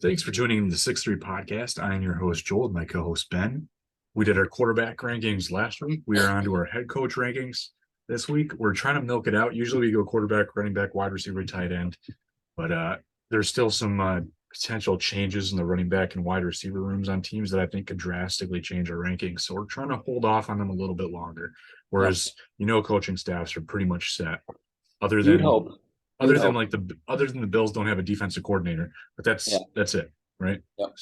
Thanks for tuning in to the 6-3 podcast. I am your host, Joel, and my co-host, Ben. We did our quarterback rankings last week. We are on to our head coach rankings this week. We're trying to milk it out. Usually we go quarterback, running back, wide receiver, tight end. But there's still some potential changes in the running back and wide receiver rooms on teams that I think could drastically change our rankings. So we're trying to hold off on them a little bit longer. Whereas, coaching staffs are pretty much set. Other You'd than hope. other You'd than hope. the Bills don't have a defensive coordinator, but Yeah. that's it, right? Yep.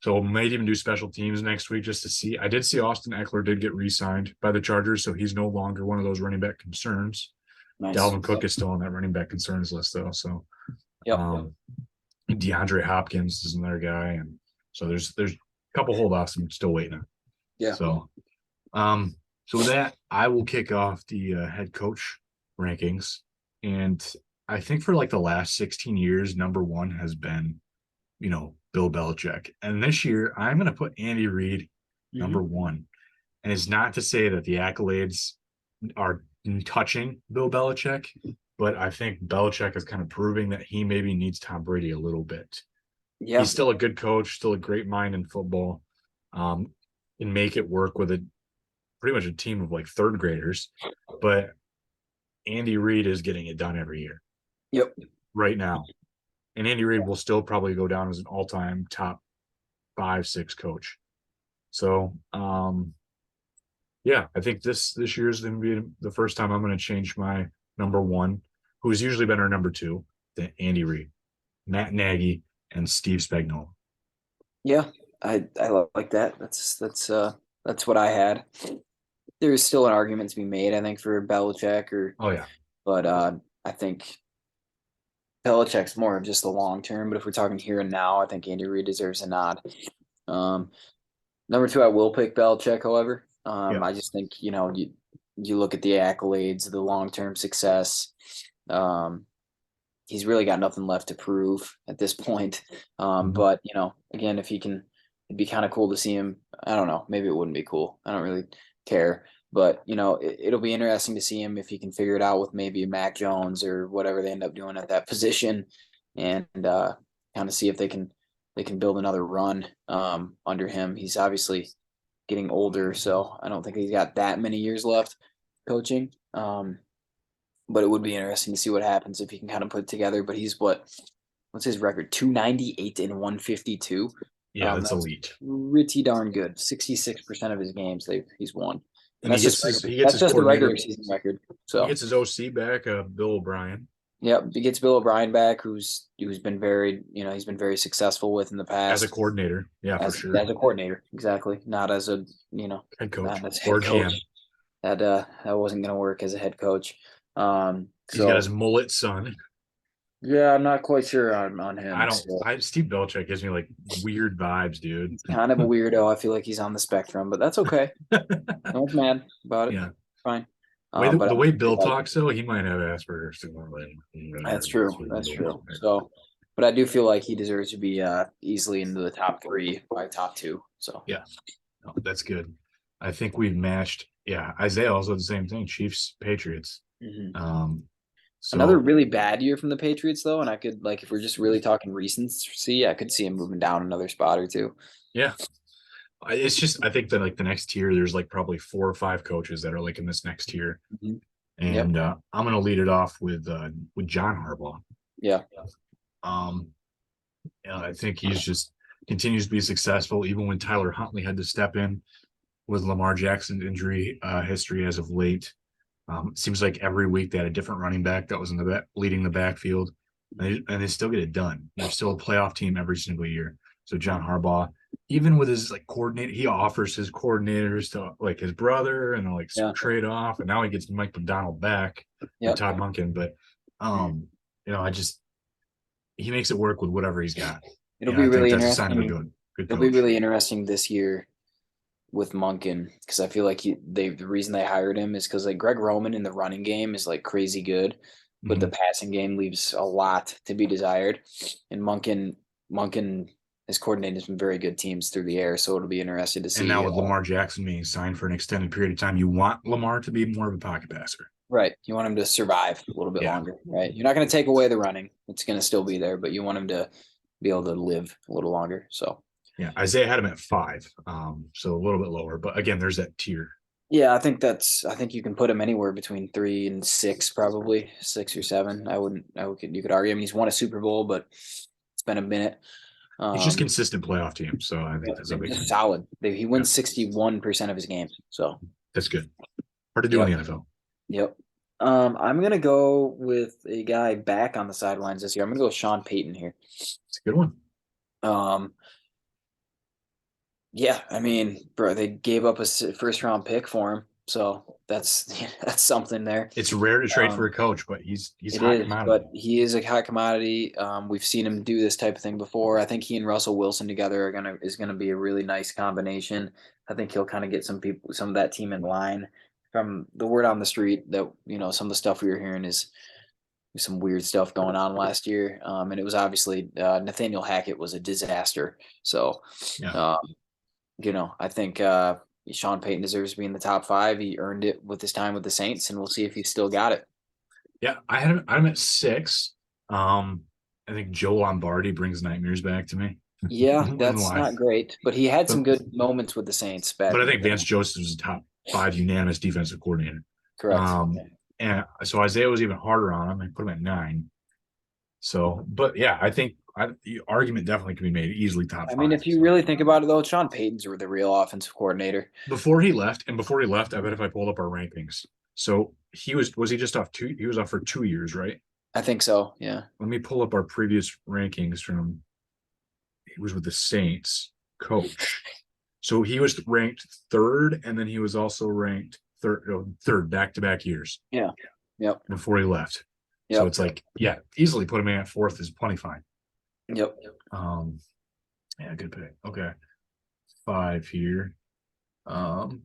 So we might even do special teams next week just to see. I did see Austin Eckler did get re-signed by the Chargers, so he's no longer one of those running back concerns. Nice. Dalvin Cook is still on that running back concerns list though. So Yep. DeAndre Hopkins is another guy, and so there's a couple holdoffs I'm still waiting on. Yeah. So with that, I will kick off the head coach rankings. And I think for like the last 16 years, number one has been, Bill Belichick. And this year, I'm going to put Andy Reid number one. And it's not to say that the accolades are touching Bill Belichick, but I think Belichick is kind of proving that he maybe needs Tom Brady a little bit. Yeah. He's still a good coach, still a great mind in football, and make it work with pretty much a team of like third graders. But Andy Reid is getting it done every year. Yep. Right now. And Andy Reid will still probably go down as an all-time top 5-6 coach. So, I think this year is going to be the first time I'm going to change my number one, who's usually been our number two, to Andy Reid, Matt Nagy, and Steve Spagnuolo. Yeah, I like that. That's what I had. There's still an argument to be made, I think, for Belichick but I think Belichick's more of just the long term. But if we're talking here and now, I think Andy Reid deserves a nod. Number two, I will pick Belichick. However, I just think you look at the accolades, the long term success. He's really got nothing left to prove at this point. But again, if he can, it'd be kind of cool to see him. I don't know. Maybe it wouldn't be cool. I don't really care. But it'll be interesting to see him if he can figure it out with maybe Mac Jones or whatever they end up doing at that position, and kind of see if they can build another run under him. He's obviously getting older, so I don't think he's got that many years left coaching. But it would be interesting to see what happens if he can kind of put it together. But he's what's his record? 298 and 152. Yeah, that's elite. Pretty darn good. 66% of his games he's won. And that's just the regular season record. So he gets his OC back, Bill O'Brien. Yep, he gets Bill O'Brien back, who's been very, he's been very successful with in the past as a coordinator. Yeah, for sure. As a coordinator, exactly. Not as a head coach or GM. That wasn't going to work as a head coach. He's got his mullet son. Yeah, I'm not quite sure on him. Steve Belichick gives me like weird vibes, dude. He's kind of a weirdo. I feel like he's on the spectrum, but that's okay. No one's mad about it. Yeah, fine. The way Bill talks, though, he might have Asperger's too. That's true. That's true. So, but I do feel like he deserves to be easily into the top three, probably top two. So yeah, no, that's good. I think we've matched. Yeah, Isaiah also the same thing. Chiefs, Patriots. So, another really bad year from the Patriots, though, and I could if we're just really talking recency, I could see him moving down another spot or two. Yeah. It's just I think that like the next tier, there's like probably 4 or 5 coaches that are like in this next tier, and I'm gonna lead it off with John Harbaugh. Yeah. I think he's just continues to be successful even when Tyler Huntley had to step in with Lamar Jackson's injury history as of late. It seems like every week they had a different running back that was leading the backfield, and they still get it done. They're still a playoff team every single year. So John Harbaugh, even with his coordinator, he offers his coordinators to like his brother and they'll trade off, and now he gets Mike McDonald back and Todd Monken. But he makes it work with whatever he's got. It'll be really interesting. It'll be really interesting this year with Monken, because I feel like the reason they hired him is because Greg Roman in the running game is crazy good, but the passing game leaves a lot to be desired. And Monken has coordinated some very good teams through the air. So it'll be interesting to And see. now with Lamar Jackson being signed for an extended period of time, you want Lamar to be more of a pocket passer. Right. You want him to survive a little bit Yeah. longer, right? You're not going to take away the running. It's going to still be there, but you want him to be able to live a little longer. So, yeah, Isaiah had him at 5. So a little bit lower. But again, there's that tier. yeah, I think you can put him anywhere between 3 and 6, probably 6 or 7. You could argue. I mean, he's won a Super Bowl, but it's been a minute. It's just consistent playoff team. So I think that's a They're big just thing. solid. He wins 61% of his games. So That's good. Hard to do in the NFL. Yep. I'm gonna go with a guy back on the sidelines this year. I'm gonna go with Sean Payton here. It's a good one. Yeah, I mean, bro, they gave up a first round pick for him, so that's that's something there. It's rare to trade for a coach, but he's It hot is, commodity. but he is a hot commodity. We've seen him do this type of thing before. I think he and Russell Wilson together is gonna be a really nice combination. I think he'll kind of get some of that team in line. From the word on the street that some of the stuff we were hearing is some weird stuff going on last year, and it was obviously Nathaniel Hackett was a disaster. So, Yeah. I think Sean Payton deserves to be in the top 5. He earned it with his time with the Saints, and we'll see if he's still got it. Yeah, I'm at 6. I think Joe Lombardi brings nightmares back to me. Yeah, that's not great, but he had some good moments with the Saints. But I think Vance Joseph is a top 5 unanimous defensive coordinator. Correct. And so Isaiah was even harder on him. I put him at 9. So, but yeah, I think the argument definitely can be made easily top 5. I mean, if you really think about it, though, Sean Payton's the real offensive coordinator. Before he left, I bet if I pulled up our rankings. So he was he just off 2? He was off for 2 years, right? I think so. Yeah. Let me pull up our previous rankings from. He was with the Saints coach. So he was ranked 3rd, and then he was also ranked third back-to-back years. Yeah. Yep. Before he left. Yep. So it's like, yeah, easily put him in at 4th is plenty fine. Yep. Yeah, good pick. Okay. 5 here. I'm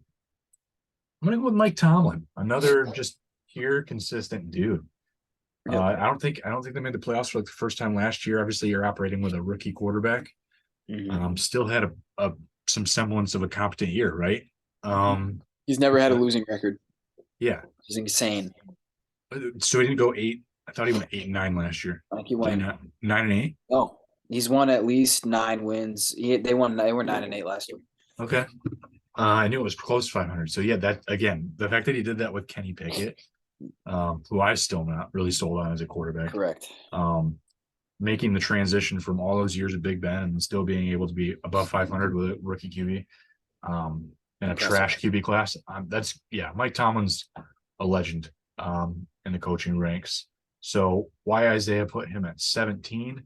gonna go with Mike Tomlin, another just pure consistent dude. Yep. I don't think they made the playoffs for like the first time last year. Obviously, you're operating with a rookie quarterback. Mm-hmm. Still had some semblance of a competent year, right? He's never had a losing record. Yeah, He's insane. So he didn't go 8. I thought he went 8-9 last year. I think he went 9-8. Oh, he's won at least 9 wins. They were 9-8 last year. Okay. I knew it was close to 500. So yeah, that again, the fact that he did that with Kenny Pickett, who I still not really sold on as a quarterback. Correct. Making the transition from all those years of Big Ben and still being able to be above 500 with a rookie QB, and a trash QB class. Mike Tomlin's a legend in the coaching ranks. So why Isaiah put him at 17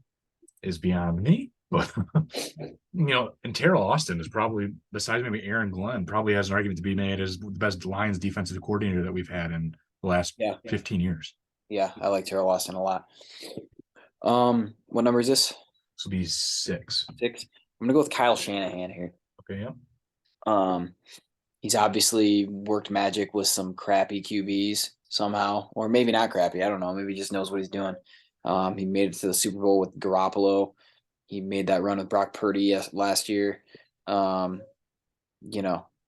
is beyond me. But and Terrell Austin is probably, besides maybe Aaron Glenn, probably has an argument to be made as the best Lions defensive coordinator that we've had in the last 15 years. Yeah, I like Terrell Austin a lot. What number is this? This will be 6. 6. I'm gonna go with Kyle Shanahan here. Okay, yeah. He's obviously worked magic with some crappy QBs somehow, or maybe not crappy. I don't know. Maybe he just knows what he's doing. He made it to the Super Bowl with Garoppolo. He made that run with Brock Purdy last year. I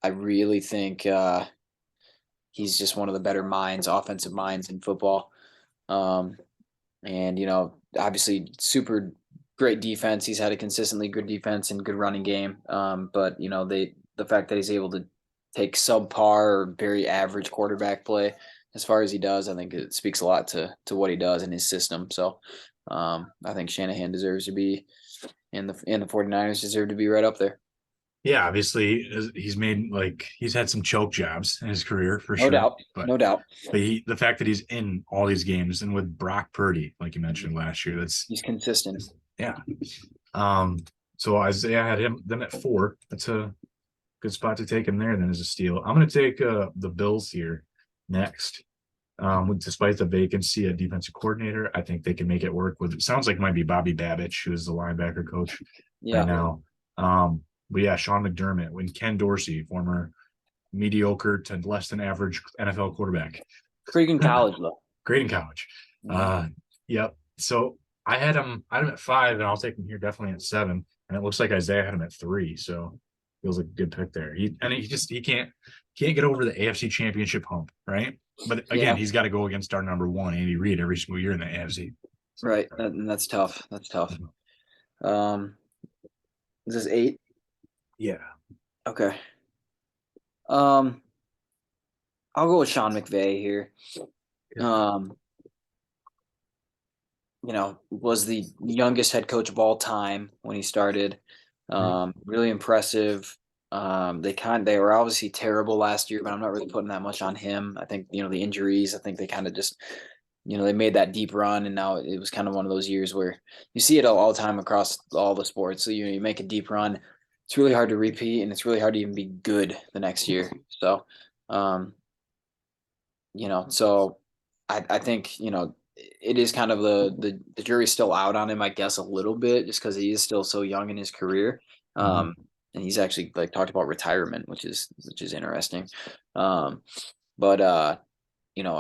really think he's just one of the better offensive minds in football. Obviously super great defense. He's had a consistently good defense and good running game. But the fact that he's able to take subpar or very average quarterback play as far as he does, I think it speaks a lot to what he does in his system. So I think Shanahan deserves to be and the 49ers deserve to be right up there. Yeah, obviously he's had some choke jobs in his career for sure. No doubt. But the fact that he's in all these games and with Brock Purdy, like you mentioned last year, he's consistent. Yeah. So Isaiah had him then at 4. That's a good spot to take him there. Then as a steal, I'm going to take the Bills here next. Despite the vacancy at defensive coordinator, I think they can make it work with. It sounds like it might be Bobby Babich, who is the linebacker coach right now. But yeah, Sean McDermott, when Ken Dorsey, former mediocre to less than average NFL quarterback. Great in college, though. Great in college. Yep. So I had him at 5, and I'll take him here definitely at 7. and it looks like Isaiah had him at 3. So feels like a good pick there. He can't get over the AFC Championship hump, right? But again, Yeah, he's got to go against our number one, Andy Reid, every single year in the AFC. right. And that's tough. That's tough. Um, is this 8? Yeah. Okay. Um, I'll go with Sean McVay here. Um, was the youngest head coach of all time when he started. Really impressive. They were obviously terrible last year, but I'm not really putting that much on him. I think, the injuries, I think they kind of just, they made that deep run, and now it was kind of one of those years where you see it all the time across all the sports. So you make a deep run, it's really hard to repeat, and it's really hard to even be good the next year. So, um, so I think, it is kind of the jury's still out on him, I guess, a little bit, just because he is still so young in his career. Mhm. And he's actually like talked about retirement, which is interesting. Um, but I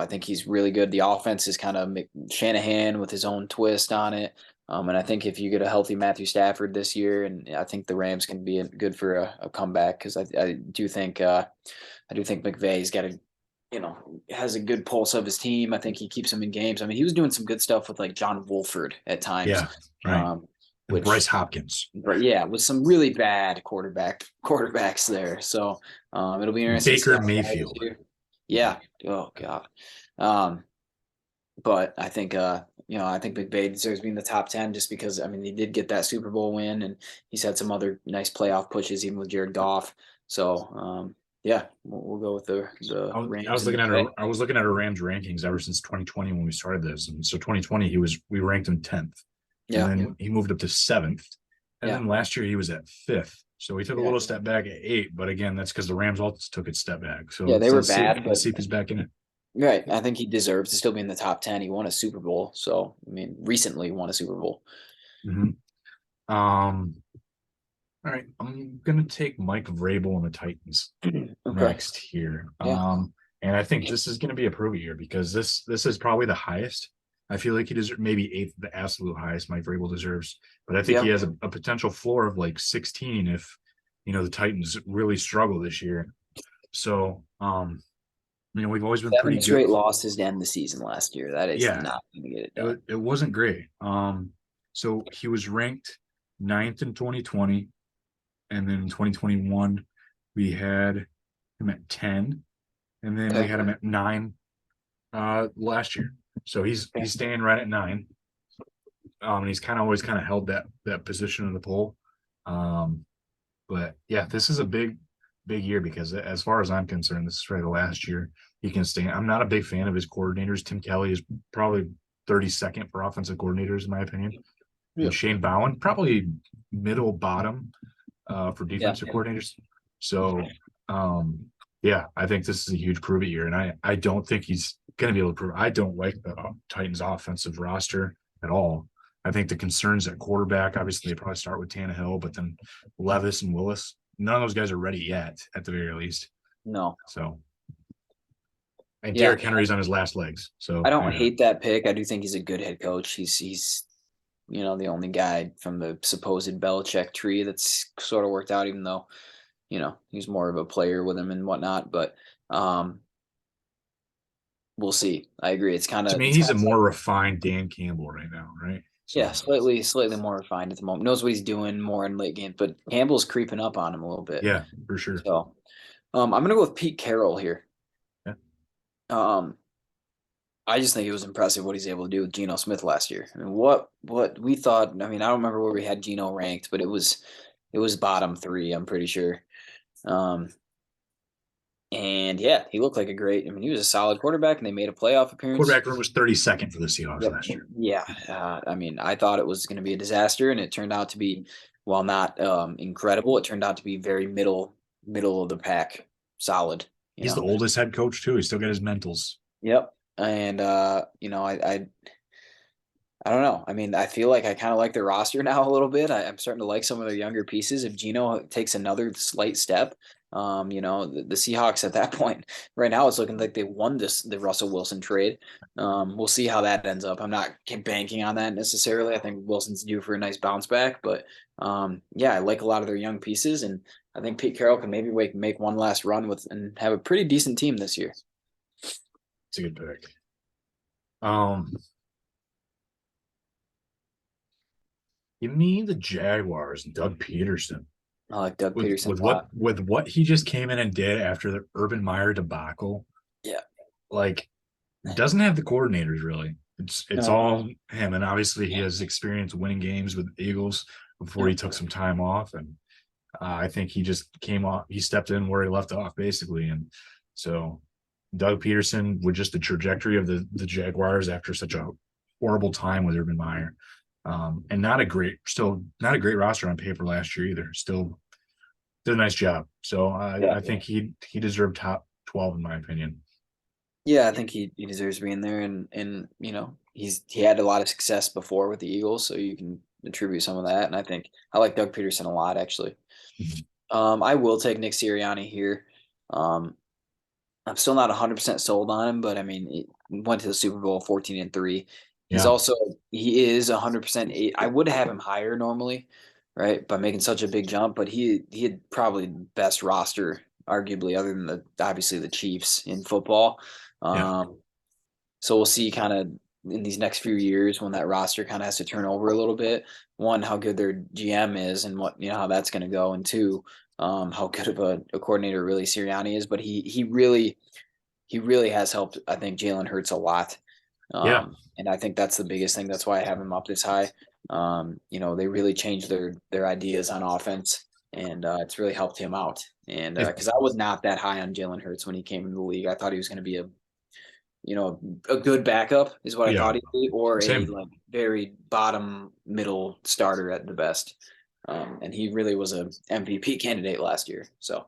think he's really good. The offense is kind of Shanahan with his own twist on it. And I think if you get a healthy Matthew Stafford this year, and I think the Rams can be good for a comeback, because I do think McVay's got has a good pulse of his team. I think he keeps them in games. I mean, he was doing some good stuff with like John Wolford at times, Yeah. Right. um, And which, Bryce Hopkins, but yeah, with some really bad quarterbacks there. So it'll be interesting to see Baker how they are this Mayfield. year. Yeah. Oh God. Um, but I think McVay deserves being the top 10, just because, I mean, he did get that Super Bowl win, and he's had some other nice playoff pushes, even with Jared Goff. So yeah, we'll go with the I Rams was and looking at McVay. our Rams rankings ever since 2020 when we started this, and so 2020 we ranked him 10th, and Yeah, then he moved up to 7th, and yeah, then last year he was at 5th. So he took a yeah, little step back at 8, but again, that's because the Rams also took a step back. So yeah. They were bad, let's but see if he's back in it. right. I think he deserves to still be in the top 10. He won a Super Bowl, so I mean, recently won a Super Bowl. Mhm. Um, all right, I'm gonna take Mike Vrabel and the Titans Okay. next here. Yeah. And I think this is going to be a prove year because this is probably the highest. I feel like he deserves maybe eighth, the absolute highest Mike Vrabel deserves. But I think he Yeah. has a potential floor of like 16 if the Titans really struggle this year. So we've always been Seven pretty good. straight losses to end the season last year. That is Yeah, not going to get it done. it wasn't great. So he was ranked ninth in 2020, and then in 2021 we had him at 10, and then we Okay. had him at 9 last year. So he's staying right at 9. And he's kind of always kind of held that position in the poll. Um, but yeah, this is a big year because as far as I'm concerned, this is probably the last year he can stay. I'm not a big fan of his coordinators. Tim Kelly is probably 32nd for offensive coordinators in my opinion, Yeah. and Shane Bowen probably middle bottom for Yeah. defensive coordinators. So yeah, I think this is a huge prove it year, and I don't think he's going to be able to prove. I don't like the Titans offensive roster at all. I think the concerns at quarterback, obviously, they probably start with Tannehill, but then Levis and Willis, none of those guys are ready yet, at the very least. No. So, and Yeah. Derrick Henry's on his last legs. So, I don't yeah, hate that pick. I do think he's a good head coach. He's the only guy from the supposed Belichick tree that's sort of worked out, even though, he's more of a player with him and whatnot. But um, we'll see. I agree. It's kind to of me, it's he's kind a of more refined Dan Campbell right now, right? yeah, So, slightly more refined at the moment. Knows what he's doing more in late games, but Campbell's creeping up on him a little bit. yeah, for sure. So I'm gonna go with Pete Carroll here. Yeah. Um, I just think it was impressive what he's able to do with Geno Smith last year. I mean, what we thought. I mean, I don't remember where we had Geno ranked, but it was bottom 3. I'm pretty sure. Um, and yeah, he looked like a great. I mean, he was a solid quarterback, and they made a playoff appearance. Quarterback room was 32nd for the Seahawks Yep. last year. Yeah. I mean, I thought it was going to be a disaster, and it turned out to be, while not incredible, it turned out to be very middle of the pack, solid. You He's the know. oldest head coach too. He's still got his mentals. Yep. And I don't know. I mean, I feel like I kind of like their roster now a little bit. I'm starting to like some of their younger pieces. If Gino takes another slight step, The Seahawks at that point right now it's looking like they won the Russell Wilson trade. We'll see how that ends up. I'm not banking on that necessarily. I think Wilson's due for a nice bounce back, but yeah, I like a lot of their young pieces, and I think Pete Carroll can maybe make one last run with and have a pretty decent team this year. It's a good pick. Um, Give me the Jaguars, Doug Peterson. I like Doug With Peterson with a lot. what he just came in and did after the Urban Meyer debacle, Yeah. like doesn't have the coordinators really. It's No. all him, and obviously he has experience winning games with the Eagles before he Yep. took some time off, and I think he just came off. He stepped in where he left off basically, and so Doug Peterson with just the trajectory of the Jaguars after such a horrible time with Urban Meyer, and still not a great roster on paper last year either. Still did a nice job. So Yeah. I think he deserved top 12 in my opinion. Yeah, I think he deserves being there, and he had a lot of success before with the Eagles, so you can attribute some of that. And I think I like Doug Peterson a lot actually. Mhm. I will take Nick Sirianni here. Um, I'm still not 100% sold on him, but I mean, he went to the Super Bowl 14-3. Yeah, He is 100%. I would have him higher normally, right? By making such a big jump, but he had probably the best roster, arguably, other than obviously the Chiefs in football. yeah, Um, so we'll see kind of in these next few years when that roster kind of has to turn over a little bit. One, how good their GM is and how that's going to go. And two, how good of a coordinator really Sirianni is. But he really has helped, I think, Jalen Hurts a lot. yeah, And I think that's the biggest thing. That's why I have him up this high. They really changed their ideas on offense, and it's really helped him out. And it, because I was not that high on Jalen Hurts when he came into the league, I thought he was going to be a good backup is what I yeah. thought he'd be, or a Same. like very bottom middle starter at the best. And he really was a MVP candidate last year. So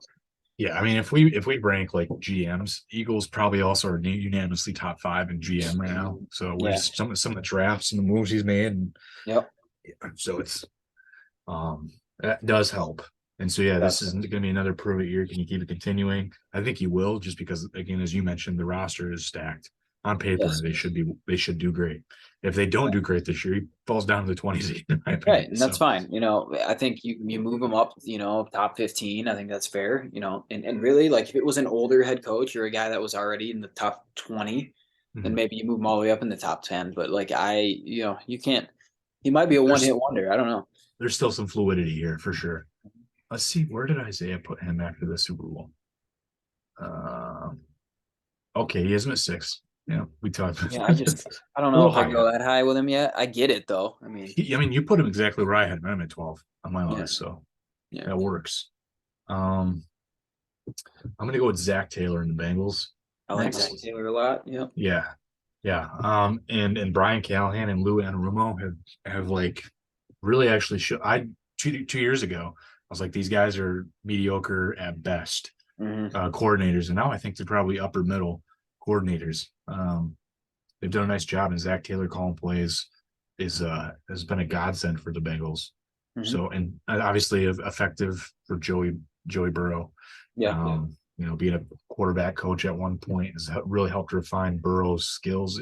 Yeah, I mean, if we rank like GMs, Eagles probably also are unanimously top five in GM right now. So we're yeah, just some of the drafts and the moves he's made, and yep, so it's that does help. And so yeah, this is that's going to be another prove it year. Can you keep it continuing? I think he will, just because again, as you mentioned, the roster is stacked on paper. yes. They should do great. If they don't do great this year, he falls down to the 20s in my Right, opinion. and that's So fine. I think you move him up, top 15. I think that's fair, and really like if it was an older head coach or a guy that was already in the top 20, then mhm. maybe you move him all the way up in the top 10. But like you can't. He might be a one hit there's wonder. I don't know. there's still some fluidity here for sure. Let's see, where did Isaiah put him after the Super Bowl? Um, okay, he is at six. Yeah, we talked. Yeah, I don't A know little if I high, yeah. go that high with him yet. I get it though. I mean, I mean, you put him exactly where I had him. I'm at 12 on my yeah, list, so yeah, that works. Um, I'm gonna go with Zach Taylor and the Bengals I like Zach next. Taylor a lot. Yeah, Yeah, yeah. And Brian Callahan and Lou Anarumo have like really actually show. I 2 years ago, I was like, these guys are mediocre at best hmm coordinators, and now I think they're probably upper middle coordinators. They've done a nice job, and Zach Taylor calling plays is has been a godsend for the Bengals. hmm So, and obviously effective for Joey Burrow. yeah, Being a quarterback coach at one point has really helped refine Burrow's skills,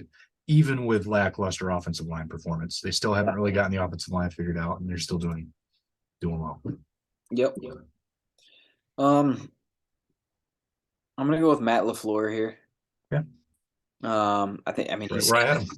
even with lackluster offensive line performance. They still haven't really gotten the offensive line figured out, and they're still doing well. yep. Um, I'm gonna go with Matt LaFleur here. Yeah, I mean, it's right where I had him.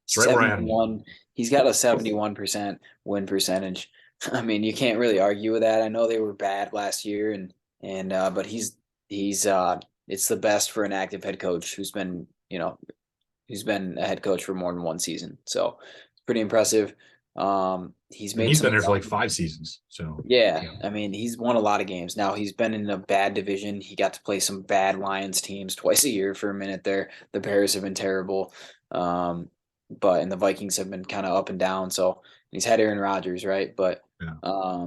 It's right where I had him. 71. He's got a 71% win percentage. I mean, you can't really argue with that. I know they were bad last year, but he's it's the best for an active head coach who's been a head coach for more than one season. So it's pretty impressive. He's And made he's some been there for like young 5 seasons. So, yeah, yeah. I mean, he's won a lot of games. Now he's been in a bad division. He got to play some bad Lions teams twice a year for a minute there. The Bears have been terrible. Um, and the Vikings have been kind of up and down. So he's had Aaron Rodgers, right? Yeah.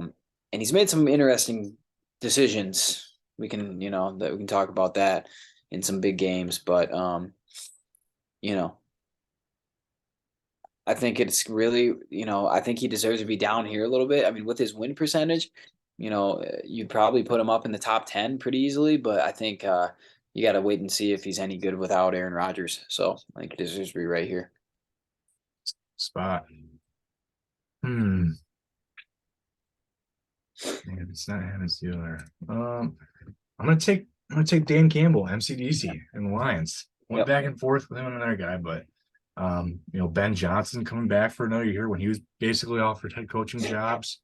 And he's made some interesting decisions. That we can talk about that in some big games. But you know, I think it's really, I think he deserves to be down here a little bit. I mean, with his win percentage, you'd probably put him up in the top 10 pretty easily, but I think you got to wait and see if he's any good without Aaron Rodgers. So I think it deserves to be right here. Spot. Hmm. Man, it's not Hannah Steeler. I'm gonna take Dan Campbell, MCDC, and the Lions. Went Yep. back and forth with him and another guy, but Ben Johnson coming back for another year when he was basically offered head coaching jobs.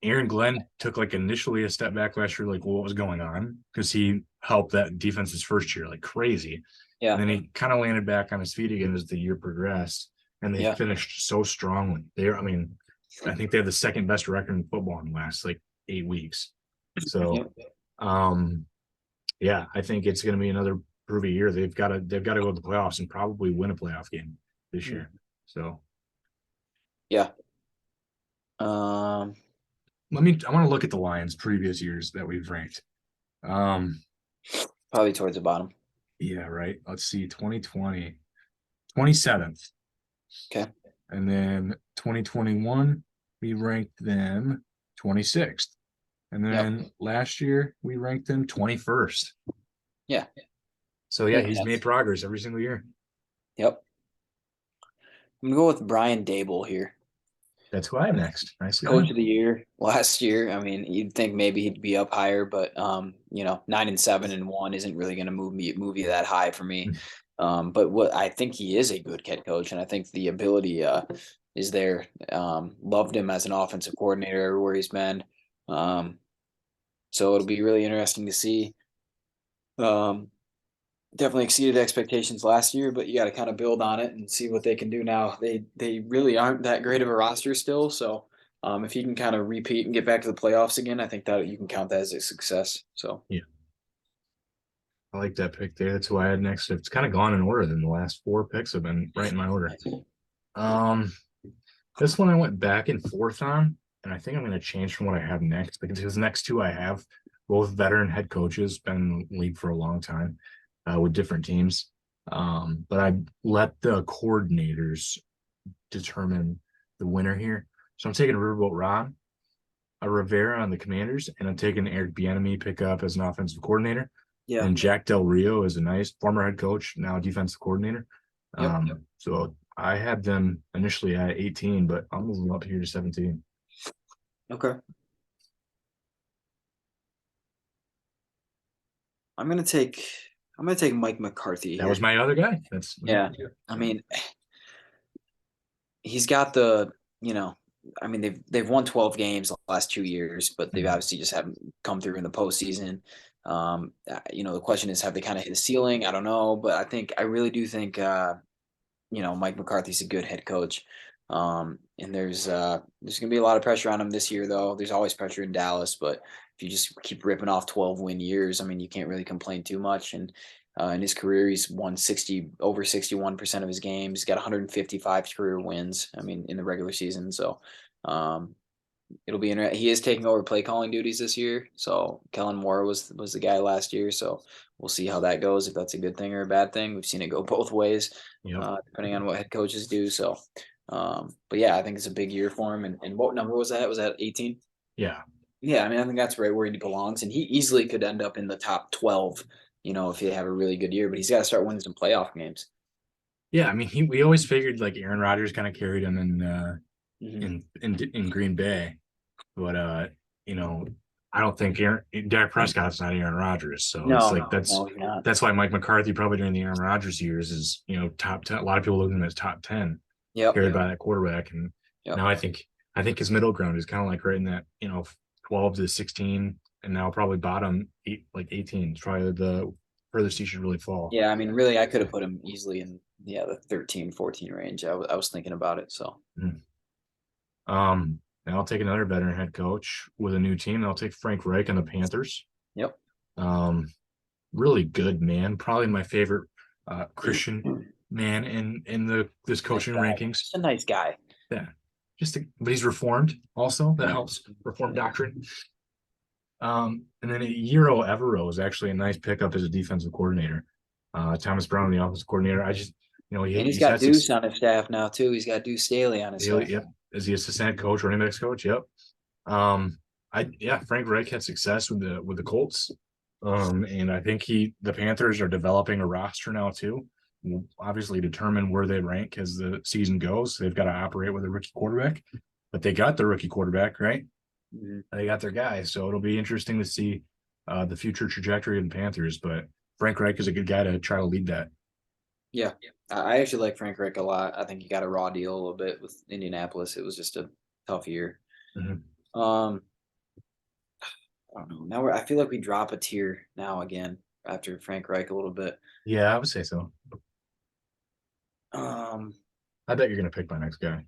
Aaron Glenn took like initially a step back last year, like what was going on, because he helped that defense's first year like crazy. Yeah. And then he kind of landed back on his feet again as the year progressed, and they Yeah. finished so strongly. I think they have the second best record in football in the last like 8 weeks. So, Yep. yeah, I think it's going to be another groovy year. They've got to go to the playoffs and probably win a playoff game this year. So, Yeah. I want to look at the Lions previous years that we've ranked. Probably towards the bottom. Yeah, right. Let's see, 2020, 27th. Okay. And then 2021, we ranked them 26th. And then last year, we ranked them 21st. Yeah. So, yeah, he's made progress every single year. Yep. I'm going to go with Brian Dable here. That's who I have next. Nicely Coach done. of the year last year. I mean, you'd think maybe he'd be up higher, but 9-7-1 isn't really going to move you that high for me. But what I think he is a good head coach, and I think the ability is there. Loved him as an offensive coordinator everywhere he's been. So it'll be really interesting to see. Definitely exceeded expectations last year, but you got to kind of build on it and see what they can do now. They really aren't that great of a roster still, so if you can kind of repeat and get back to the playoffs again, I think that you can count that as a success. So yeah, I like that pick there. That's who I had next. It's kind of gone in order. Then the last 4 picks have been right in my order. This one I went back and forth on, and I think I'm going to change from what I have next because his next two I have both veteran head coaches, been in the league for a long time. With different teams. But I let the coordinators determine the winner here. So I'm taking Riverboat Ron, a Rivera on the Commanders, and I'm taking Eric Bieniemy pick up as an offensive coordinator. yeah, And Jack Del Rio is a nice former head coach, now defensive coordinator. Yep. So I had them initially at 18, but I'm moving up here to 17. Okay. I'm gonna take Mike McCarthy That here. was my other guy. Yeah. I mean, he's got I mean, they've won 12 games the last 2 years, but they've obviously just haven't come through in the postseason. The question is, have they kind of hit the ceiling? I don't know, but I really do think, Mike McCarthy's a good head coach. And there's going to be a lot of pressure on him this year, though. There's always pressure in Dallas, but if you just keep ripping off 12-win years, I mean, you can't really complain too much. And in his career, he's won over 61% of his games. He's got 155 career wins. I mean, in the regular season. So it'll be interesting. He is taking over play calling duties this year. So Kellen Moore was the guy last year. So we'll see how that goes. If that's a good thing or a bad thing, we've seen it go both ways, depending on what head coaches do. So, but yeah, I think it's a big year for him. And what number was that? Was that 18? Yeah. Yeah, I mean, I think that's right where he belongs, and he easily could end up in the top 12. If he have a really good year, but he's got to start winning some playoff games. Yeah, I mean, we always figured like Aaron Rodgers kind of carried him in Green Bay, but I don't think Dak Prescott's not Aaron Rodgers, so it's like that's why Mike McCarthy probably during the Aaron Rodgers years is top 10. A lot of people look at him as top 10, carried by that quarterback, and now I think his middle ground is kind of like right in that 12 to 16, and now probably bottom 18 is probably the furthest he should really fall. Yeah, I mean, really, I could have put him easily in the 13, 14 range. I was thinking about it. So, and I'll take another veteran head coach with a new team. I'll take Frank Reich on the Panthers. Yep. Really good man. Probably my favorite Christian man in this coaching rankings. Just a nice guy. Yeah. But he's reformed also. That helps. Reformed doctrine. And then Euro Evero is actually a nice pickup as a defensive coordinator. Thomas Brown, the offensive coordinator. And he's got Deuce on his staff now too. He's got Deuce Staley on his staff. Yep. Is he assistant coach, running backs coach? Yep. Frank Reich had success with the Colts. And I think the Panthers are developing a roster now too. Will obviously determine where they rank as the season goes. They've got to operate with a rookie quarterback, but they got the rookie quarterback, right? Mhm. They got their guy. So it'll be interesting to see the future trajectory of the Panthers. But Frank Reich is a good guy to try to lead that. Yeah, I actually like Frank Reich a lot. I think he got a raw deal a little bit with Indianapolis. It was just a tough year. Mhm. Um, I don't know. Now I feel like we drop a tier now again after Frank Reich a little bit. Yeah, I would say so. Um, I bet you're going to pick my next guy.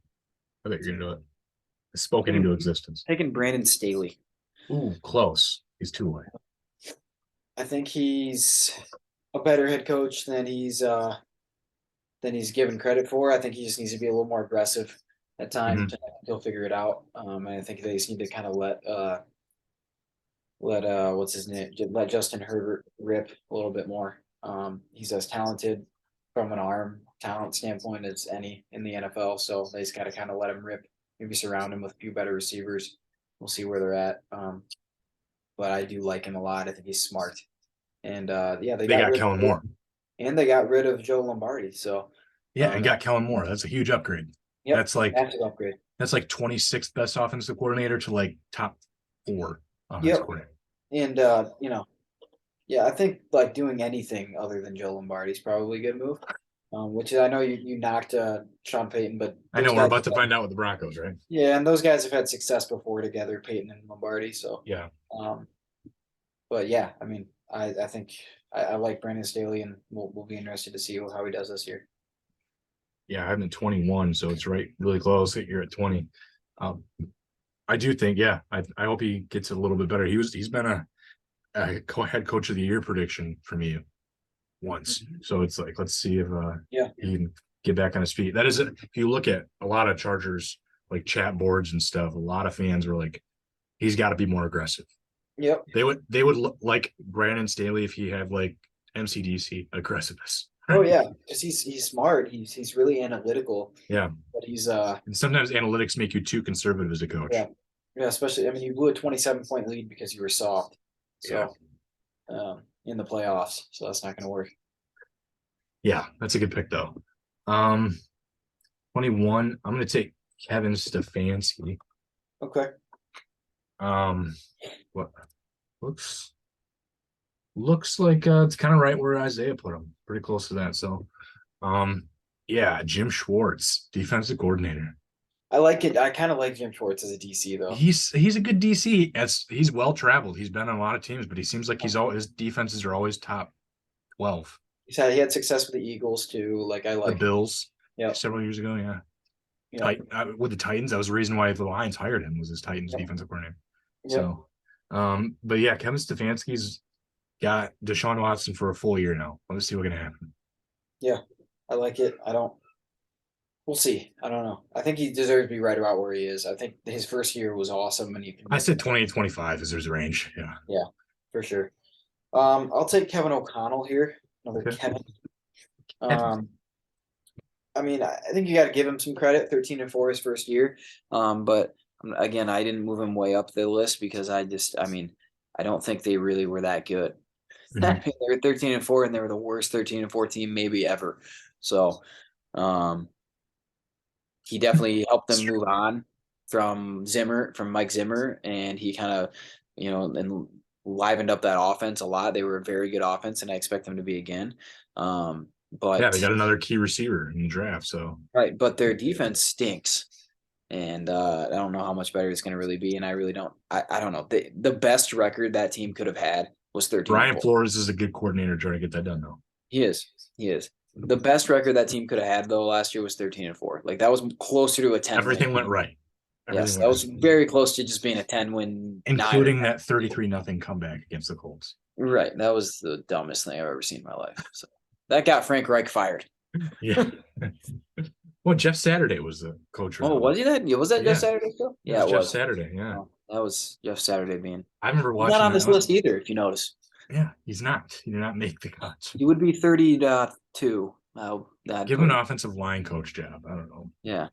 I bet you're going to do it. It's spoken taking, into existence. taking Brandon Staley. Ooh, close. He's two away. I think he's a better head coach than he's given credit for. I think he just needs to be a little more aggressive at times. Mhm. He'll figure it out. And I think they just need to kind of let what's his name, let Justin Herbert rip a little bit more. He's as talented from an arm talent standpoint as any in the NFL, so they just got to kind of let him rip. Maybe surround him with a few better receivers. We'll see where they're at. But I do like him a lot. I think he's smart, and yeah, They got Kellen Moore. they got rid of Joe Lombardi. So Yeah, and got Kellen Moore. That's a huge upgrade. yep, massive upgrade. That's like 26th best offensive coordinator to like top 4 offensive Yep, coordinator. and yeah, I think like doing anything other than Joe Lombardi is probably a good move. Which I know you knocked Sean Payton, but I those know we're guys, about to find out with the Broncos, right? yeah, and those guys have had success before together, Payton and Lombardi. So, Yeah. um, but yeah, I mean, I think I like Brandon Staley, and we'll be interested to see how he does this year. Yeah, I'm at 21, so it's right really close. You're at 20. Um, I do think, yeah, I hope he gets a little bit better. He's been a head coach of the year prediction for me once. So it's like, let's see if Yeah. he can get back on his feet. That is it. If you look at a lot of Chargers like chat boards and stuff, a lot of fans were like, he's got to be more aggressive. Yep. They would like Brandon Staley if he had like MCDC aggressiveness. Oh yeah, because he's smart. He's really analytical, Yeah. but he's And sometimes analytics make you too conservative as a yeah, coach. yeah. Especially, I mean, you blew a 27-point lead because you were soft. Yeah. So in the playoffs, so that's not going to work. Yeah, that's a good pick though. Um 21, I'm gonna take Kevin Stefanski. Okay. What looks like it's kind of right where Isaiah put him, pretty close to that. So yeah, Jim Schwartz, defensive coordinator. I like it. I kind of like Jim Schwartz as a DC though. He's a good DC. As he's well traveled. He's been on a lot of teams, but he seems like his defenses are always top 12. He had success with the Eagles too. Like I The like. Bills Yep. several years ago, yeah. Yep. With the Titans, that was the reason why the Lions hired him was his Titans Yep. defensive coordinator. Yep. So, but yeah, Kevin Stefanski's got Deshaun Watson for a full year now. Let's see what's gonna happen. Yeah. I like it. I don't. We'll see. I don't know. I think he deserves to be right about where he is. I think his first year was awesome, and he can. I said 20 to 25 is there's a range. Yeah. Yeah, for sure. I'll take Kevin O'Connell here. Another Okay. Kevin. I mean, I think you got to give him some credit. 13-4 his first year. But again, I didn't move him way up the list because I mean, I don't think they really were that good. I Mhm. mean, they were 13-4, and they were the worst 13-4 team maybe ever. So, he definitely helped them move on from Mike Zimmer, and he kind of, and livened up that offense a lot. They were a very good offense, and I expect them to be again. Yeah, they But got another key receiver in the draft. So right, but their defense stinks. And I don't know how much better it's going to really be. And I really don't. I don't know. The best record that team could have had was 13 and Brian 4. Flores is a good coordinator trying to get that done though. He is. He is. The best record that team could have had though last year was 13-4. Like that was closer to a 10 Everything win. went right. Yes, Everything that went was right. very close to just being a 10 win, 9 or Including 10. that 33-0 comeback against the Colts. Right. That was the dumbest thing I've ever seen in my life. So that got Frank Reich fired. Yeah. Well, Jeff Saturday was the coach. Oh, was he that? Was that Yeah. Jeff Saturday still? It Yeah, was it Jeff was. Saturday. Yeah. Oh, that was Jeff Saturday being. I remember He's not watching on that. this list either, if you notice. Yeah, he's not. He did not make the cut. He would be 32. Give him an offensive line coach job. I don't know. Yeah,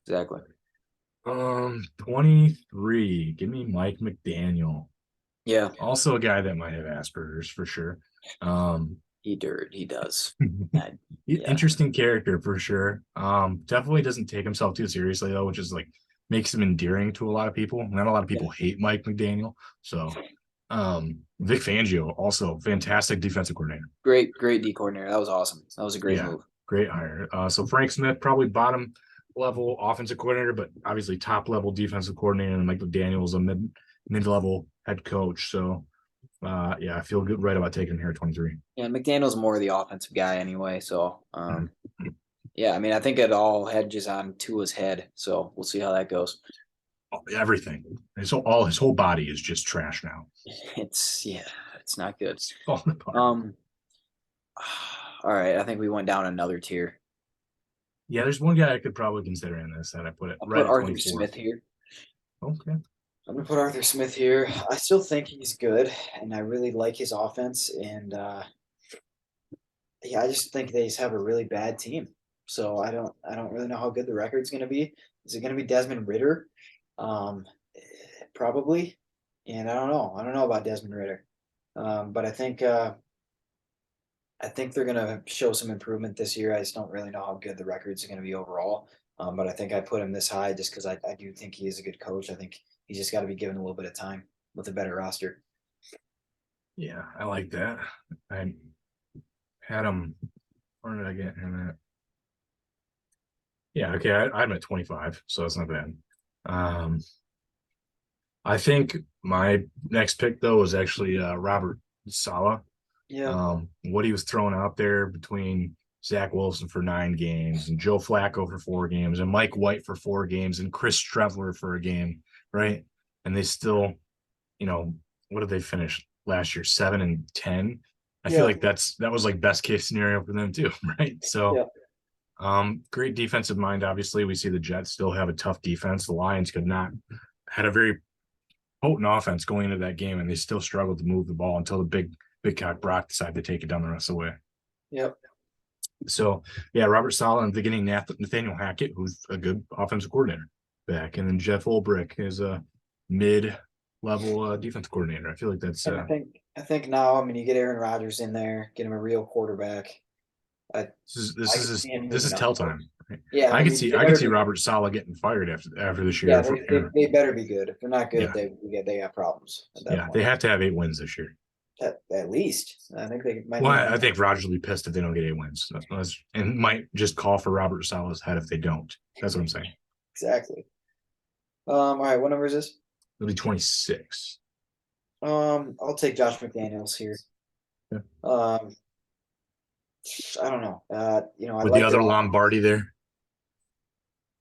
exactly. 23. Give me Mike McDaniel. Yeah, Also a guy that might have Asperger's for sure. Um, he does. Yeah, interesting character for sure. Definitely doesn't take himself too seriously though, which is like makes him endearing to a lot of people. Not a lot of yeah, people hate Mike McDaniel. So Vic Fangio, also fantastic defensive coordinator. great D coordinator. That was awesome. That was a great Yeah, move. great hire. So Frank Smith, probably bottom level offensive coordinator, but obviously top level defensive coordinator, and Mike McDaniel is a mid level head coach. So yeah, I feel good right about taking him here at 23. Yeah, McDaniel's more the offensive guy anyway. So yeah, I mean, I think it all hedges on Tua's head. So we'll see how that goes. Everything. His whole body is just trash now. Yeah, it's not good. It's falling apart. Um, all right, I think we went down another tier. Yeah, there's one guy I could probably consider in this that I put it I'll right put at Arthur 24. Smith here. Okay. I'm gonna put Arthur Smith here. I still think he's good, and I really like his offense. And yeah, I just think they just have a really bad team. So I don't really know how good the record's gonna be. Is it gonna be Desmond Ritter? Um, Probably. And I don't know. I don't know about Desmond Ritter. But I think they're gonna show some improvement this year. I just don't really know how good the records are gonna be overall. But I think I put him this high just because I do think he is a good coach. I think he's just got to be given a little bit of time with a better roster. Yeah, I like that. I had him. Where did I get him at? Yeah, okay. I'm at 25, so that's not bad. Um, I think my next pick though is actually Robert Sala. Yeah, What he was throwing out there between Zach Wilson for 9 games and Joe Flacco for 4 games and Mike White for 4 games and Chris Trevler for a game, right? And they still, what did they finish last year? 7-10. I feel yeah, like that was like best case scenario for them too, right? So yeah. great defensive mind. Obviously, we see the Jets still have a tough defense. The Lions could not had a very potent offense going into that game, and they still struggled to move the ball until the big cock Brock decided to take it down the rest of the way. Yep. So yeah, Robert Sala and beginning Nathaniel Hackett, who's a good offensive coordinator back, and then Jeff Ulbrich is a mid-level defense coordinator. I feel like that's And I think now, I mean, you get Aaron Rodgers in there, get him a real quarterback. I this I can is see him this moving is up. tell time. Right? Yeah, I mean, they I could better see be good. Robert Sala getting fired after this Yeah, year for they better be good. If they're not good, yeah, they got problems at that yeah, they point. have to have 8 wins this year. At least I think they might Well, need I more. think Rodgers will be pissed if they don't get 8 wins, and might just call for Robert Sala's head if they don't. That's what I'm saying. Exactly. All right, what number is this? It'll be 26. I'll take Josh McDaniels here. Yeah. Um, I don't know. I With the like their other offense. Lombardi there.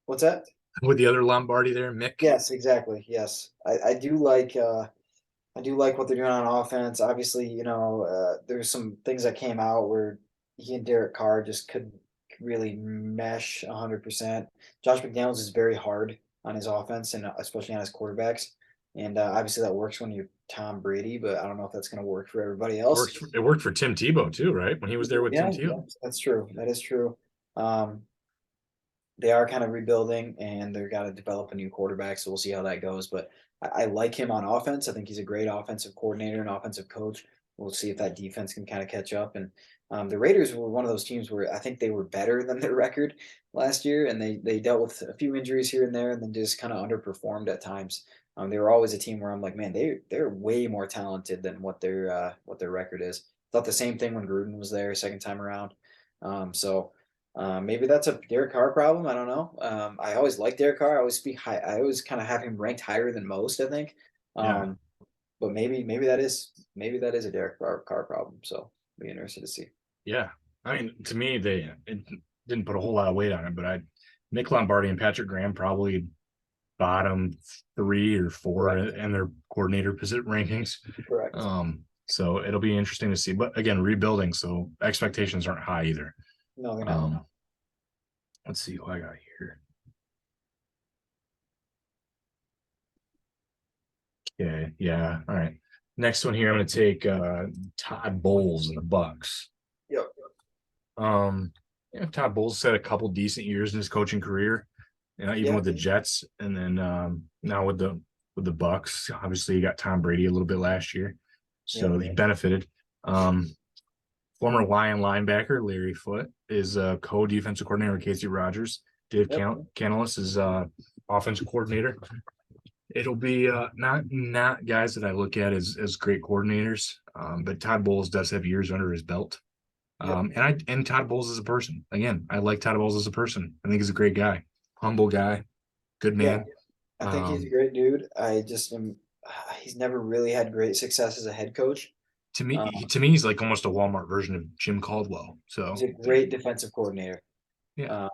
What's that? With the other Lombardi there, Mick. Yes, exactly. Yes, I do like what they're doing on offense. Obviously, there's some things that came out where he and Derek Carr just couldn't really mesh 100%. Josh McDaniels is very hard on his offense and especially on his quarterbacks. And obviously that works when you're Tom Brady, but I don't know if that's going to work for everybody else. It worked for Tim Tebow too, right? When he was there with Tim Yeah, yeah, Tebow. that's true. That is true. Um, they are kind of rebuilding and they're got to develop a new quarterback. So we'll see how that goes. But I like him on offense. I think he's a great offensive coordinator and offensive coach. We'll see if that defense can kind of catch up. And the Raiders were one of those teams where I think they were better than their record last year, and they dealt with a few injuries here and there, and then just kind of underperformed at times. They were always a team where I'm like, man, they're way more talented than what their record is. Thought the same thing when Gruden was there second time around. So maybe that's a Derek Carr problem. I don't know. I always like Derek Carr. I always speak high. I always kind of have him ranked higher than most. I think. Yeah. Um, but maybe that is a Derek Carr problem. So be interested to see. Yeah. I mean, to me, it didn't put a whole lot of weight on it, but Nick Lombardi and Patrick Graham probably bottom 3 or 4 Correct. in their coordinator position rankings. Correct. So it'll be interesting to see. But again, rebuilding, so expectations aren't high either. No, they're not. Um, let's see who I got here. Okay, yeah. All right. Next one here, I'm going to take Todd Bowles in the Bucks. Yep. Todd Bowles had a couple decent years in his coaching career. even Yeah, with the Jets, and then now with the Bucks. Obviously, you got Tom Brady a little bit last year, yeah, so he benefited. Um, Former Lion linebacker Larry Foote is co-defensive coordinator with Casey Rogers. Dave yep, Canales is offensive coordinator. It'll be not guys that I look at as great coordinators, but Todd Bowles does have years under his belt. yep, And Todd Bowles is a person. Again, I like Todd Bowles as a person. I think he's a great guy, humble guy, good yeah. man. I think he's a Um, great dude. I just am. He's never really had great success as a head coach. Uh, to me, he's like almost a Walmart version of Jim Caldwell. he's So a great defensive coordinator. yeah,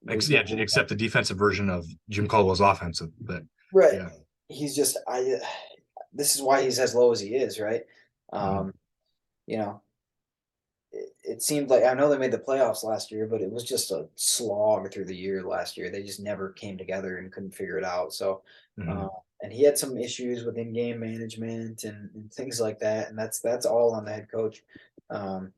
There's yeah, no except the defensive version of Jim Caldwell's offensive. But right. yeah, He's just I. This is why he's as low as he is, right? mhm. Um, you know, it seemed like I know they made the playoffs last year, but it was just a slog through the year last year. They just never came together and couldn't figure it out. So, uh, Mhm. and he had some issues with in-game management and things like that, and that's all on the head coach. So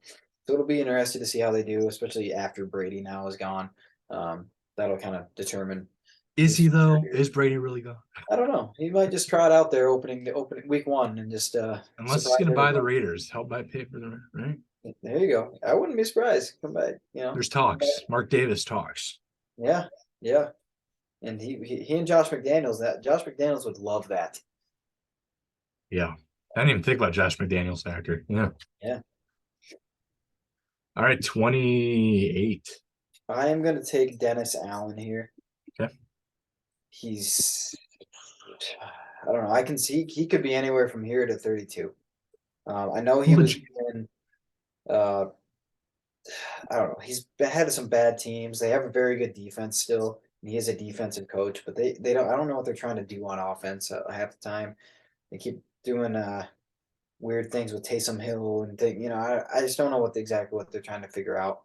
it'll be interesting to see how they do, especially after Brady now is gone. That'll kind of determine Is his he future though? here. Is Brady really gone? I don't know. He might just trot out there opening week one and just Unless he's surprise going to buy the everybody. Raiders, help buy pay for the right. There you go. I wouldn't be surprised. Come back, There's come back. talks. Mark Davis talks. Yeah, yeah. And he and Josh McDaniels, that Josh McDaniels would love that. Yeah, I didn't even think about Josh McDaniels factor. Yeah. Yeah. All right, 28. I am gonna take Dennis Allen here. Okay. He's I don't know. I can see he could be anywhere from here to 32. I know he Well, was in uh I don't know. He's had some bad teams. They have a very good defense still. And he is a defensive coach, but they don't I don't know what they're trying to do on offense half the time. They keep doing weird things with Taysom Hill and I just don't know exactly what they're trying to figure out.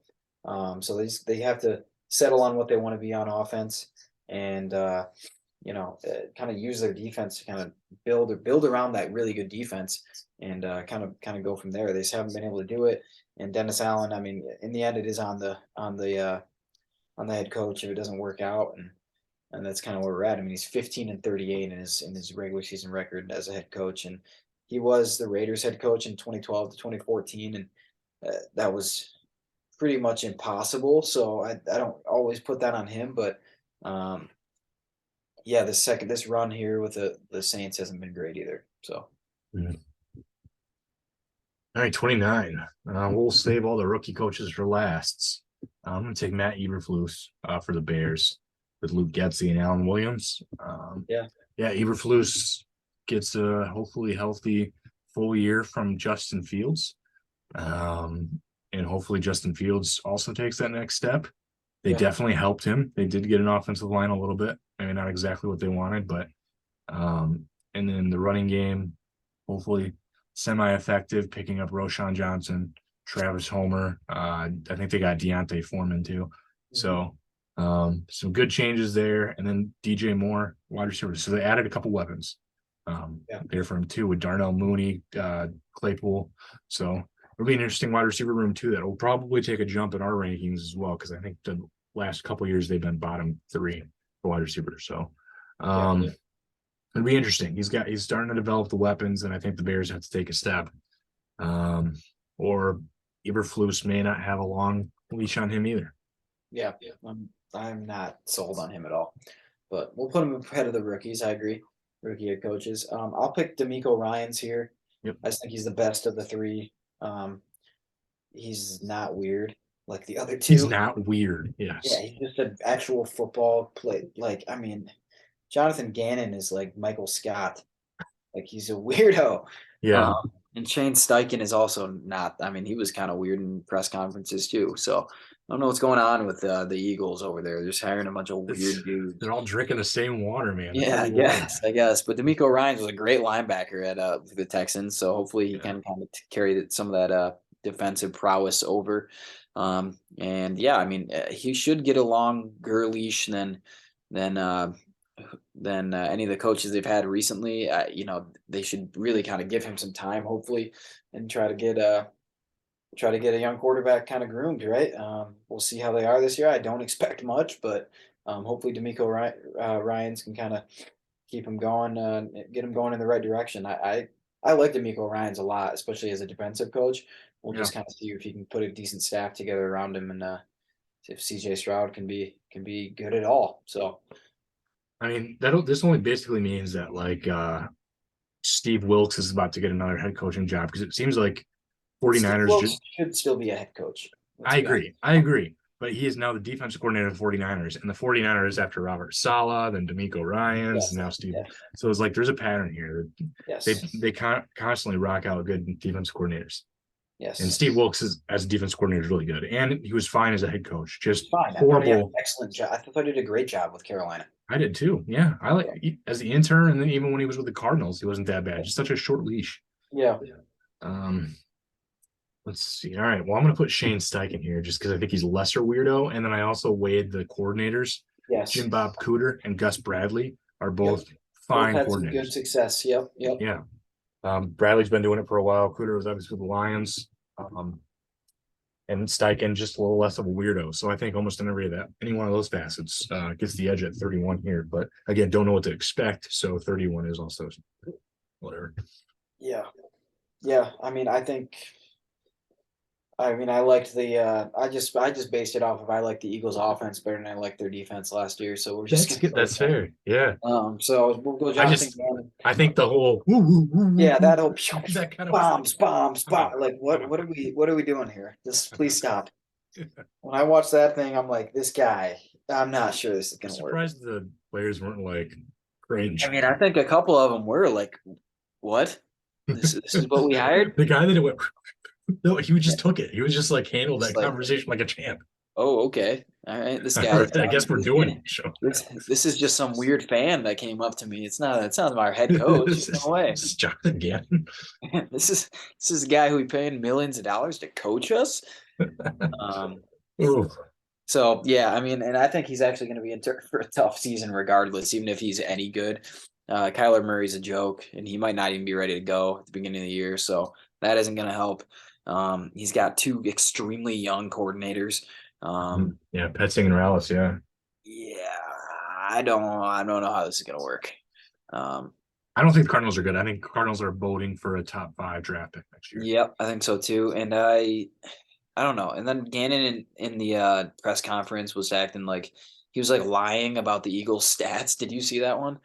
So they have to settle on what they want to be on offense and kind of use their defense to kind of build around that really good defense and kind of go from there. They just haven't been able to do it. And Dennis Allen, I mean, in the end, it is on the head coach if it doesn't work out, and that's kind of where we're at. I mean, he's 15-38 in his regular season record as a head coach, and he was the Raiders head coach in 2012 to 2014, and that was pretty much impossible. So I don't always put that on him, but um, yeah, this run here with the Saints hasn't been great either. So Mhm. All right, 29. We'll save all the rookie coaches for lasts. I'm going to take Matt Eberflus for the Bears with Luke Getzey and Alan Williams. yeah, Yeah, Eberflus gets a hopefully healthy full year from Justin Fields. And hopefully Justin Fields also takes that next step. They yeah, definitely helped him. They did get an offensive line a little bit, maybe not exactly what they wanted, but and then the running game, hopefully semi-effective, picking up Roshan Johnson, Travis Homer. I think they got Deontay Foreman too. mhm, So some good changes there. And then DJ Moore, wide receiver. So they added a couple weapons yeah, there for him too with Darnell Mooney, Claypool. So it'll be an interesting wide receiver room too. That will probably take a jump in our rankings as well because I think the last couple years they've been bottom three for wide receivers. So yeah, it'll be interesting. He's starting to develop the weapons, and I think the Bears have to take a step. Or Eberflus may not have a long leash on him either. yeah. I'm not sold on him at all, but we'll put him ahead of the rookies. I agree, rookie head coaches. I'll pick D'Amico Ryan's here. Yep. I just think he's the best of the three. He's not weird like the other He's two. not weird. Yeah, Yes. he's just an actual football play. Like, I mean, Jonathan Gannon is like Michael Scott. Like he's a weirdo. Yeah. And Shane Steichen is also not. I mean, he was kind of weird in press conferences too. So I don't know what's going on with the Eagles over there. They're just hiring a bunch of weird dudes. They're all drinking the same water, man. The Yeah, dirty water. I guess. But D'Amico Ryan's was a great linebacker at the Texans, so hopefully he Yeah. can kind of carry some of that defensive prowess over. And yeah, I mean, he should get a longer leash than uh, than any of the coaches they've had recently. They should really kind of give him some time, hopefully, and try to get a young quarterback kind of groomed, right? We'll see how they are this year. I don't expect much, but Hopefully Ryans can kind of keep him going, get him going in the right direction. I like D'Amico Ryans a lot, especially as a defensive coach. We'll Yeah. just kind of see if he can put a decent staff together around him, and see if CJ Stroud can be good at all. So I mean, this only basically means that like Steve Wilkes is about to get another head coaching job because it seems like Steve 49ers just Wilkes should still be a head coach. Let's I be honest. agree. I agree. But he is now the defensive coordinator of the 49ers, and the 49ers after Robert Saleh, then D'Amico Ryans, Yes, and now Steve. yeah, So it's like there's a pattern here. yes, They constantly rock out good defense coordinators. And yes. Steve Wilkes is, as a defense coordinator is really good. And he was fine as a head coach. Just Fine. I thought he had an horrible. excellent job. I thought he did a great job with Carolina. I did too. Yeah. I like as the intern, and then even when he was with the Cardinals, he wasn't that bad. Just such a short leash. Yeah. Um, let's see. All right. Well, I'm going to put Shane Steichen here just because I think he's lesser weirdo. And then I also weighed the coordinators. Yes. Jim Bob Cooter and Gus Bradley are Yep. both Both fine had some good coordinators. success. Yep. Yep. Yeah. Bradley's been doing it for a while. Cooter was obviously with the Lions. And Steichen just a little less of a weirdo. So I think almost in any one of those facets gets the edge at 31 here. But again, don't know what to expect. So 31 is also whatever. Yeah. Yeah. I liked the I just based it off of I like the Eagles offense better than I liked their defense last year. So we're just That's gonna good. go with That's that. fair. Yeah. So we'll go I Jonathan just Gannon. I think the whole woo, woo, woo, woo, Yeah, woo, that'll that kind of bombs. come on, Like come what are we doing here? Just please stop. on. When I watch that thing, I'm like, this guy, I'm not sure this is I'm gonna work. surprised the players weren't like cringe. I mean, I think a couple of them were like, what? This is what we hired? The guy that it went no, he Yeah. just took it. He was just like handled It's that like, conversation like a champ. oh, okay. All right. This guy I guess we're doing it. Show. this is just some weird fan that came up to me. It's not our head coach. No way. This is Jonathan Gannon. This is a guy who we paying millions of dollars to coach us. Ooh. So yeah, I mean, and I think he's actually going to be in for a tough season regardless, even if he's any good. Kyler Murray's a joke, and he might not even be ready to go at the beginning of the year, so that isn't going to help. He's got two extremely young coordinators. Yeah, Petzing and Rallis. Yeah, I don't know how this is going to work. I don't think the Cardinals are good. I think Cardinals are voting for a top 5 draft pick next year. Yep, I think so too. And I don't know. And then Gannon in the press conference was acting like he was like lying about the Eagles stats. Did you see that one?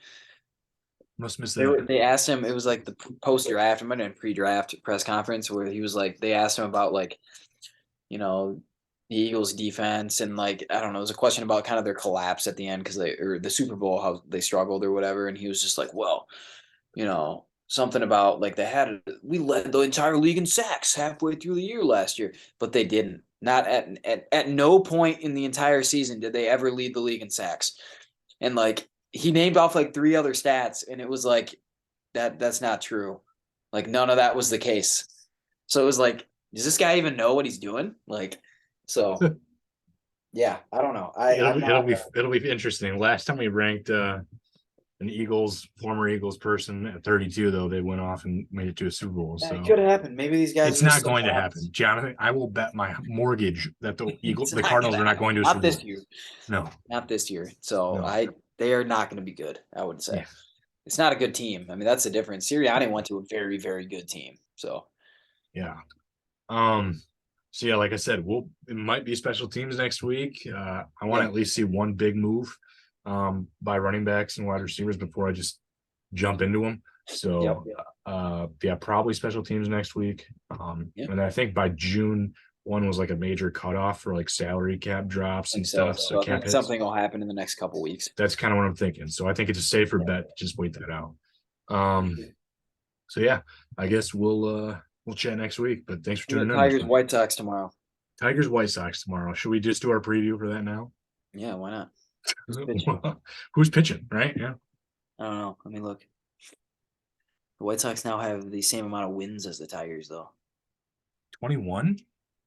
Must miss that. They asked him. It was like the post draft, and pre-draft press conference where he was like, they asked him about like, the Eagles defense, and like I don't know, it was a question about kind of their collapse at the end because or the Super Bowl, how they struggled or whatever, and he was just like, well, something about like we led the entire league in sacks halfway through the year last year, but they didn't. Not at no point in the entire season did they ever lead the league in sacks. And like he named off like 3 other stats, and it was like that's not true. Like none of that was the case. So it was like, does this guy even know what he's doing? Like, so yeah, I don't know. It'll be interesting. Last time we ranked an former Eagles person at 32, though, they went off and made it to a Super Bowl. So it could happen. Maybe these guys. it's not going to happen, Jonathan. I will bet my mortgage that the Cardinals are not going to a Super Bowl. Not this year. No, not this year. So no. they are not going to be good. I would say. Yeah. It's not a good team. I mean, that's the difference. Sirianni went to a very, very good team. So yeah. So yeah, like I said, it might be special teams next week. I want to at least see one big move by running backs and wide receivers before I just jump into them. So probably special teams next week. And I think by June 1 was like a major cutoff for like salary cap drops and stuff. So I think something will happen in the next couple weeks. That's kind of what I'm thinking. So I think it's a safer bet to just wait that out. So yeah, I guess we'll chat next week. But thanks for tuning in. Tigers White Sox tomorrow. Tigers White Sox tomorrow. Should we just do our preview for that now? Yeah, why not? Who's pitching, right? Yeah. I don't know. Let me look. The White Sox now have the same amount of wins as the Tigers, though. 21?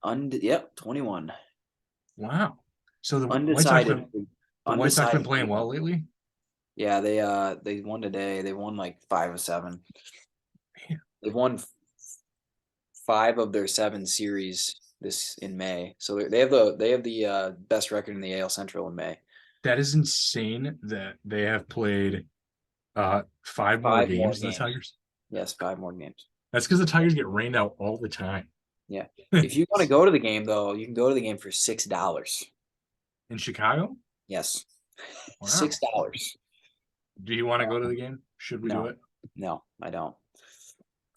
Yep, 21. Wow. So the undecided. White Sox been playing well lately? Yeah, they won today. They won like 5 of 7. Man. They've won 5 of their 7 series in May. So they have the best record in the AL Central in May. That is insane that they have played 5 more 5 more games than the games. Tigers. Yes, 5 more games. That's because the Tigers get rained out all the time. Yeah. If you want to go to the game, though, you can go to the game for $6. In Chicago? Yes, Wow. $6. Do you want to go to the game? Should we do No. it? No, I don't.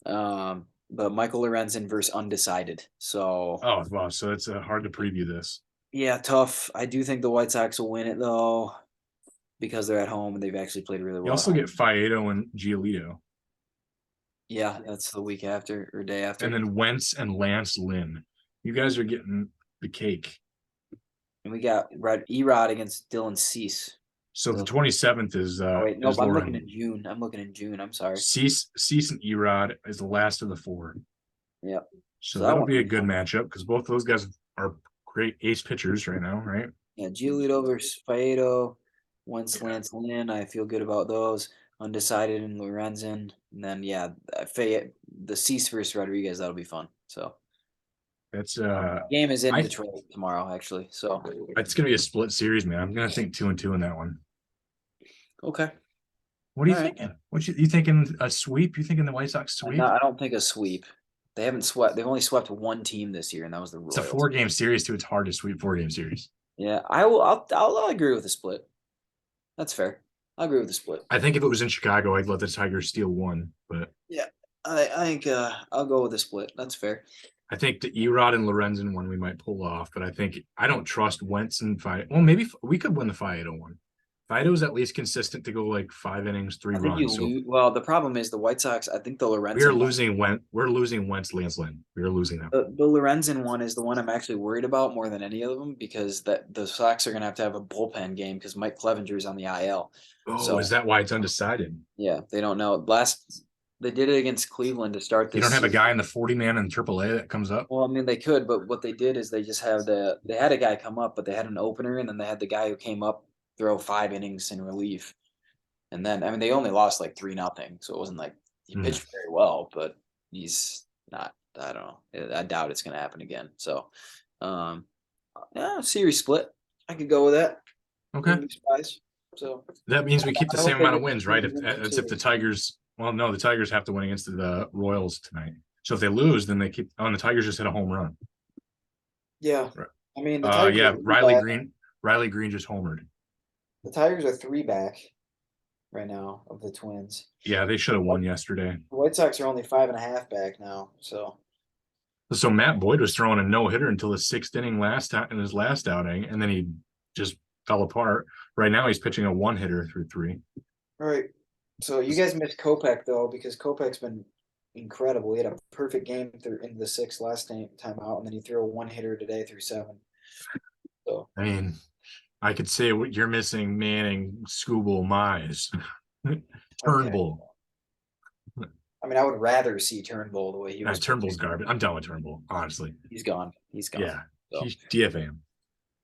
But Michael Lorenzen versus undecided. So Oh, wow. So it's hard to preview this. yeah, tough. I do think the White Sox will win it though, because they're at home and they've actually played really You well. also get Faedo and Giolito. Yeah, that's the week after or day after. And then Wentz and Lance Lynn. You guys are getting the cake. And we got Erod against Dylan Cease. So the 27th is Oh wait, nope, is I'm Lauren. looking in June. I'm sorry. Cease and Erod is the last of the 4. Yep. So that that'll one be a will be good fun. matchup because both those guys are great ace pitchers right now, right? Yeah, Giolito versus Faedo, Wentz, Lance Lynn. I feel good about those. Undecided and Lorenzen. And then the Cease versus Rodriguez, that'll be fun. So That's game is in I Detroit tomorrow, actually. So it's gonna be a split series, man. I'm gonna think 2-2 in that one. okay. What are you All right. thinking? You thinking a sweep? You thinking the White Sox sweep? I don't think a sweep. They haven't swept. They've only swept one team this year, and that was the Royals. It's a 4-game series too. It's hard to sweep 4-game series. Yeah, I'll agree with the split. That's fair. I'll agree with the split. I think if it was in Chicago, I'd let the Tigers steal 1, but yeah, I think I'll go with the split. That's fair. I think the Erod and Lorenzen one we might pull off, but I don't trust Wentz and Faedo. Well, maybe we could win the Faedo one. Faedo's at least consistent to go like 5 innings, 3 I think runs. well, the problem is the White Sox. I think the Lorenzen. We're losing Wentz, Lance Lynn. We're losing them. The Lorenzen one is the one I'm actually worried about more than any of them because the Sox are going to have a bullpen game because Mike Clevenger is on the IL. Oh, so, is that why it's undecided? Yeah, they don't know. They did it against Cleveland to start this. You don't have a guy in the 40-man in AAA that comes up? Well, I mean, they could, but what they did is they just have they had a guy come up, but they had an opener, and then they had the guy who came up throw 5 innings in relief. And then, I mean, they only lost like 3-0, so it wasn't like he pitched very well, but he's not. I don't know. I doubt it's going to happen again. So, yeah, series split. I could go with that. Okay. So that means we keep the same amount of wins, right? If the Tigers, well, no, the Tigers have to win against the Royals tonight. So if they lose, then they keep. Oh, and the Tigers just hit a home run. Yeah, I mean, the Tigers yeah, Riley Green just homered. The Tigers are 3 back right now of the Twins. Yeah, they should have won yesterday. The White Sox are only 5.5 back now. So Matt Boyd was throwing a no-hitter until the 6th inning in his last outing, and then he just fell apart. Right now, he's pitching a 1-hitter through 3. All right. So you guys missed Kopech though, because Kopech's been incredible. He had a perfect game into the 6th last time out, and then he threw a 1-hitter today through 7. So I mean, I could say what you're missing: Manning, Skubal, Mize, Turnbull. Okay. I mean, I would rather see Turnbull the way he was. Turnbull's garbage. I'm done with Turnbull, honestly. He's gone. Yeah, so. He's DFA him.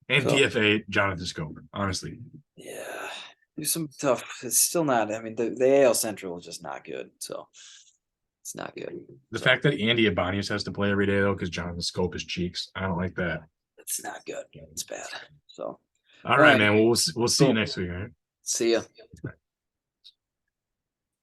And DFA Jonathan Scoper, honestly. Yeah, there's some tough. It's still not. I mean, the AL Central is just not good. So it's not good. The fact that Andy Ibanez has to play every day though, because Jonathan Scope is cheeks. I don't like that. It's not good. It's bad. So all right, man. We'll see you next week. All right. See ya.